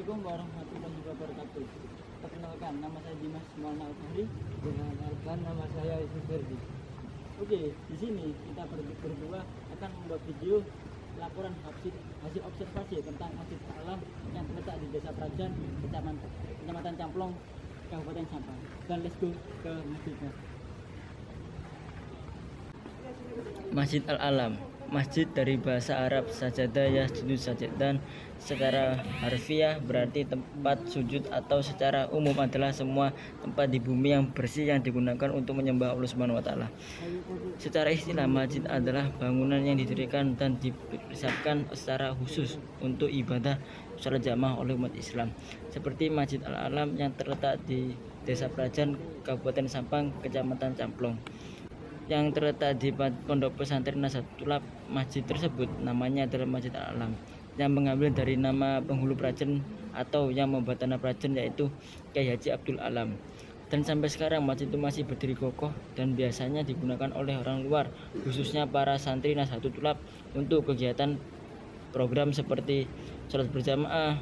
Assalamualaikum warahmatullahi wabarakatuh. Perkenalkan, nama saya Dimas Maulana Al-Fahri. Perkenalkan, nama saya Yusuf Ferdi. Oke, di sini kita berdua akan membuat video laporan hasil observasi tentang Masjid Al-Alam yang terletak di Desa Prajan, Kecamatan Camplong, Kabupaten Sampang. Dan let's go ke masjidnya. Masjid Al-Alam, masjid dari bahasa Arab sajadah yasjudu sajadan, secara harfiah berarti tempat sujud, atau secara umum adalah semua tempat di bumi yang bersih yang digunakan untuk menyembah Allah Subhanahu wa taala. Secara istilah, masjid adalah bangunan yang didirikan dan dipersiapkan secara khusus untuk ibadah salat jamaah oleh umat Islam, seperti Masjid Al-Alam yang terletak di Desa Prajan, Kabupaten Sampang, Kecamatan Camplong, yang terletak di Pondok Pesantren Nahdlatul Ulama. Masjid tersebut namanya adalah Masjid Al-Alam, yang mengambil dari nama penghulu Prajen atau yang membuat tanah Prajen, yaitu Kyai Haji Abdul Alam. Dan sampai sekarang masjid itu masih berdiri kokoh dan biasanya digunakan oleh orang luar, khususnya para santri Nahdlatul Ulama, untuk kegiatan program seperti sholat berjamaah.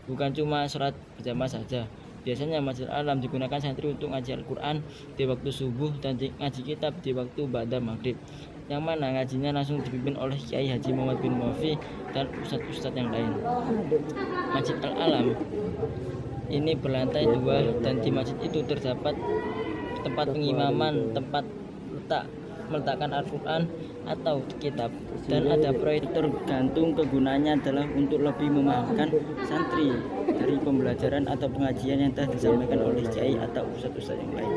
Bukan cuma sholat berjamaah saja, biasanya Masjid Al-Alam digunakan santri untuk ngaji Al-Quran di waktu subuh dan ngaji kitab di waktu ba'da maghrib, yang mana ngajinya langsung dipimpin oleh Kyai Haji Muhammad bin Muafi dan ustadz-ustadz yang lain. Masjid Al-Alam ini berlantai 2, dan di masjid itu terdapat tempat pengimaman, tempat meletakkan Al-Quran atau kitab, dan ada proyektor gantung. Kegunaannya adalah untuk lebih memahamkan santri dari pembelajaran atau pengajian yang telah disampaikan oleh kiai atau ustadz-ustadz yang lain.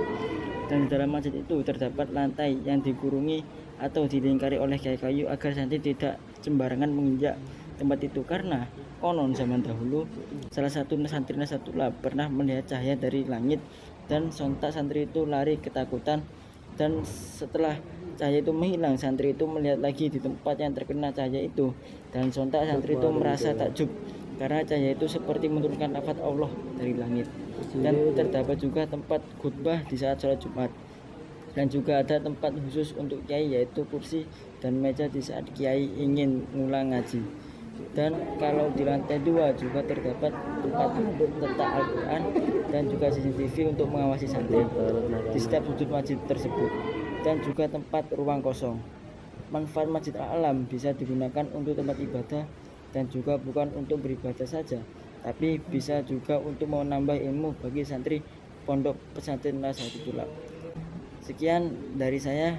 Dan di dalam masjid itu terdapat lantai yang dikurungi atau dilingkari oleh kayu agar santri tidak sembarangan menginjak tempat itu, karena konon zaman dahulu salah satu santri Nahdlatul Ulama pernah melihat cahaya dari langit, dan sontak santri itu lari ketakutan. Dan setelah cahaya itu menghilang, santri itu melihat lagi di tempat yang terkena cahaya itu, dan sontak santri itu merasa takjub karena cahaya itu seperti menurunkan lafaz Allah dari langit. Dan terdapat juga tempat khutbah di saat sholat Jumat, dan juga ada tempat khusus untuk kiai, yaitu kursi dan meja di saat kiai ingin ngulang ngaji. Dan kalau di lantai 2 juga terdapat tempat letak Al-Quran dan juga CCTV untuk mengawasi santri di setiap sudut masjid tersebut, dan juga tempat ruang kosong. Manfaat Masjid Al-Alam bisa digunakan untuk tempat ibadah, dan juga bukan untuk beribadah saja, tapi bisa juga untuk menambah ilmu bagi santri Pondok Pesantren Nahdlatul Ulama. Sekian dari saya.